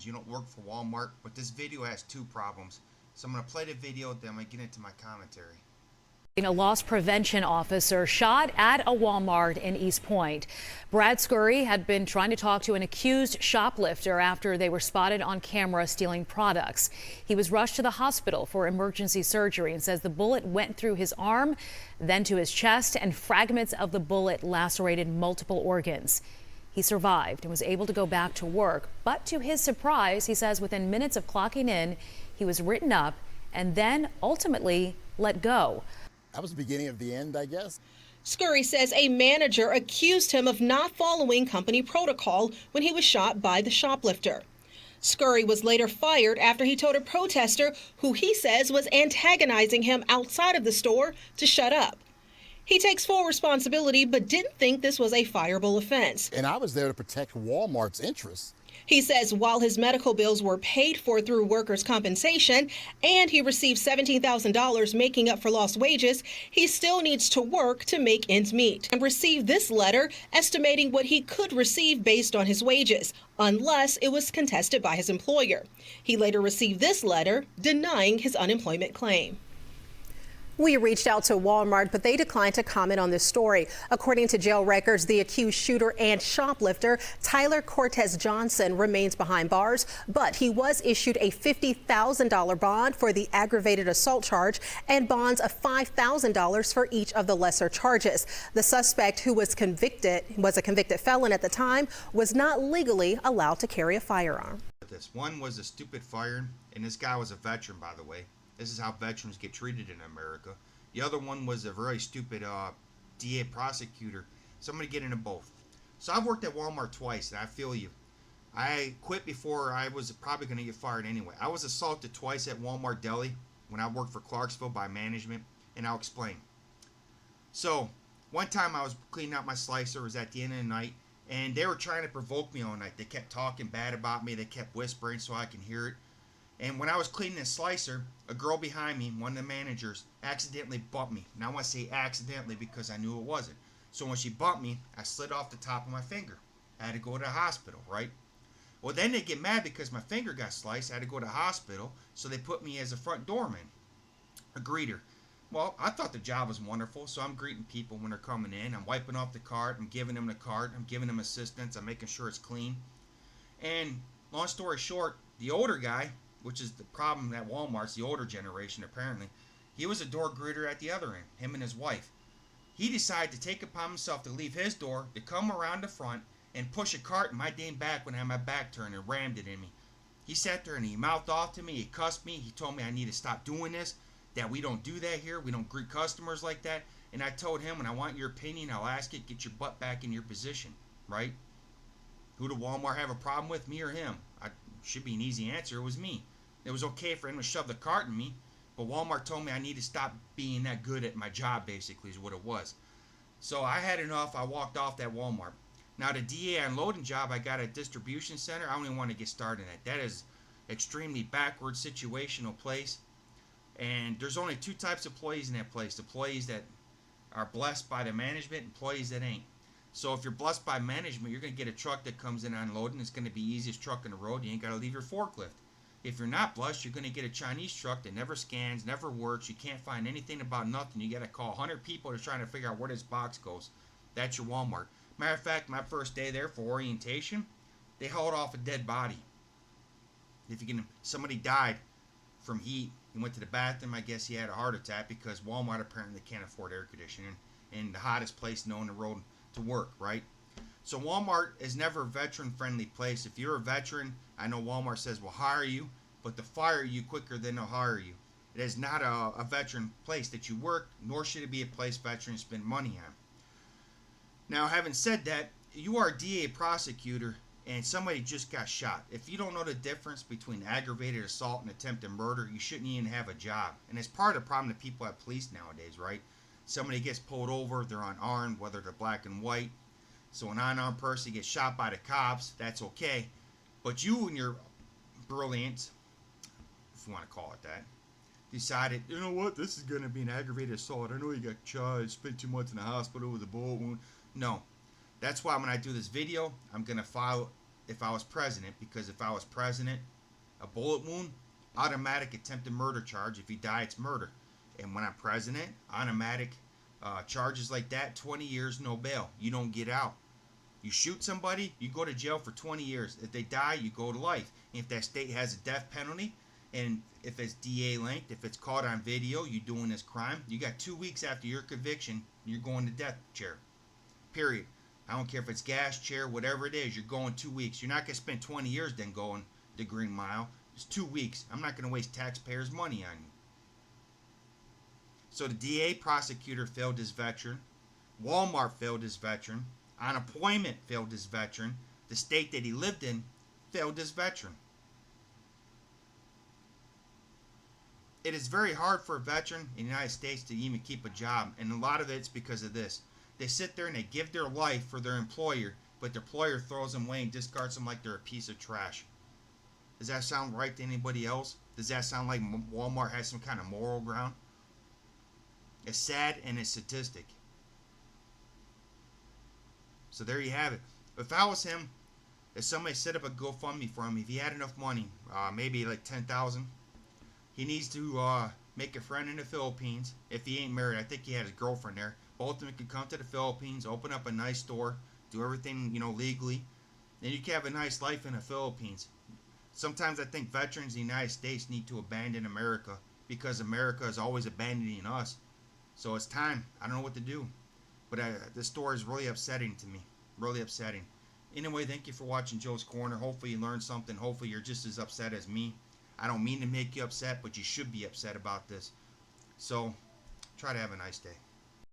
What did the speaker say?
You don't work for Walmart, but this video has two problems. So I'm going to play the video, then I'm going to get into my commentary. A loss prevention officer shot at a Walmart in East Point. Brad Scurry had been trying to talk to an accused shoplifter after they were spotted on camera stealing products. He was rushed to the hospital for emergency surgery and says the bullet went through his arm, then to his chest, and fragments of the bullet lacerated multiple organs. He survived and was able to go back to work, but to his surprise, he says within minutes of clocking in, he was written up and then ultimately let go. That was the beginning of the end, I guess. Scurry says a manager accused him of not following company protocol when he was shot by the shoplifter. Scurry was later fired after he told a protester who he says was antagonizing him outside of the store to shut up. He takes full responsibility but didn't think this was a fireable offense. And I was there to protect Walmart's interests. He says while his medical bills were paid for through workers' compensation and he received $17,000 making up for lost wages, he still needs to work to make ends meet and received this letter estimating what he could receive based on his wages, unless it was contested by his employer. He later received this letter denying his unemployment claim. We reached out to Walmart, but they declined to comment on this story. According to jail records, the accused shooter and shoplifter, Tyler Cortez Johnson, remains behind bars, but he was issued a $50,000 bond for the aggravated assault charge and bonds of $5,000 for each of the lesser charges. The suspect, who was a convicted felon at the time, was not legally allowed to carry a firearm. This one was a stupid firing, and this guy was a veteran, by the way. This is how veterans get treated in America. The other one was a very stupid DA prosecutor. Somebody get into both. So I've worked at Walmart twice, and I feel you. I quit before I was probably going to get fired anyway. I was assaulted twice at Walmart Deli when I worked for Clarksville by management, and I'll explain. So one time I was cleaning out my slicer. It was at the end of the night, and they were trying to provoke me all night. They kept talking bad about me. They kept whispering so I can hear it. And when I was cleaning the slicer, a girl behind me, one of the managers, accidentally bumped me. And I want to say accidentally because I knew it wasn't. So when she bumped me, I slid off the top of my finger. I had to go to the hospital, right? Well, then they get mad because my finger got sliced. I had to go to the hospital, so they put me as a front doorman, a greeter. Well, I thought the job was wonderful, so I'm greeting people when they're coming in. I'm wiping off the cart. I'm giving them the cart. I'm giving them assistance. I'm making sure it's clean. And long story short, the older guy, which is the problem at Walmart's, the older generation apparently, he was a door greeter at the other end, him and his wife. He decided to take upon himself to leave his door, to come around the front, and push a cart in my damn back when I had my back turned and rammed it in me. He sat there and he mouthed off to me, he cussed me, he told me I need to stop doing this, that we don't do that here, we don't greet customers like that. And I told him, when I want your opinion, I'll ask it, get your butt back in your position, right? Who did Walmart have a problem with, me or him? Should be an easy answer, it was me. It was okay for him to shove the cart in me, but Walmart told me I need to stop being that good at my job, basically, is what it was. So I had enough. I walked off that Walmart. Now, the DA unloading job I got at distribution center, I don't even want to get started in that. That is extremely backward situational place. And there's only two types of employees in that place. Employees that are blessed by the management, employees that ain't. So if you're blessed by management, you're going to get a truck that comes in unloading. It's going to be the easiest truck in the road. You ain't got to leave your forklift. If you're not blessed, you're going to get a Chinese truck that never scans, never works. You can't find anything about nothing. You got to call 100 people to trying to figure out where this box goes. That's your Walmart. Matter of fact, my first day there for orientation, they hauled off a dead body. Somebody died from heat. He went to the bathroom. I guess he had a heart attack because Walmart apparently can't afford air conditioning in the hottest place known the road to work, right? So Walmart is never a veteran-friendly place. If you're a veteran, I know Walmart says we'll hire you, but they'll fire you quicker than they'll hire you. It is not a veteran place that you work, nor should it be a place veterans spend money on. Now, having said that, you are a DA prosecutor and somebody just got shot. If you don't know the difference between aggravated assault and attempted murder, you shouldn't even have a job. And it's part of the problem that people have police nowadays, right? Somebody gets pulled over, they're unarmed, whether they're black and white. So an unarmed person gets shot by the cops, that's okay. But you and your brilliance, if you want to call it that, decided, you know what, this is going to be an aggravated assault. I know you got charged, spent 2 months in the hospital with a bullet wound. No. That's why when I do this video, I'm going to file if I was president, because if I was president, a bullet wound, automatic attempted murder charge. If you die, it's murder. And when I'm president, automatic charges like that, 20 years, no bail. You don't get out. You shoot somebody, you go to jail for 20 years. If they die, you go to life. And if that state has a death penalty, and if it's DA linked, if it's caught on video, you doing this crime, you got 2 weeks after your conviction, you're going to death chair. Period. I don't care if it's gas chair, whatever it is, you're going 2 weeks. You're not going to spend 20 years then going the Green Mile. It's 2 weeks. I'm not going to waste taxpayers' money on you. So the DA prosecutor failed his veteran. Walmart failed his veteran. Unemployment failed his veteran. The state that he lived in failed his veteran. It is very hard for a veteran in the United States to even keep a job, and a lot of it's because of this. They sit there and they give their life for their employer, but their employer throws them away and discards them like they're a piece of trash. Does that sound right to anybody else? Does that sound like Walmart has some kind of moral ground? It's sad and it's sadistic. So there you have it. If I was him, if somebody set up a GoFundMe for him, if he had enough money, maybe like $10,000, he needs to make a friend in the Philippines. If he ain't married, I think he had his girlfriend there. Both of them can come to the Philippines, open up a nice store, do everything, legally. Then you can have a nice life in the Philippines. Sometimes I think veterans in the United States need to abandon America because America is always abandoning us. So it's time. I don't know what to do. But this story is really upsetting to me. Really upsetting. Anyway, thank you for watching Joe's Corner. Hopefully you learned something. Hopefully you're just as upset as me. I don't mean to make you upset, but you should be upset about this. So, try to have a nice day.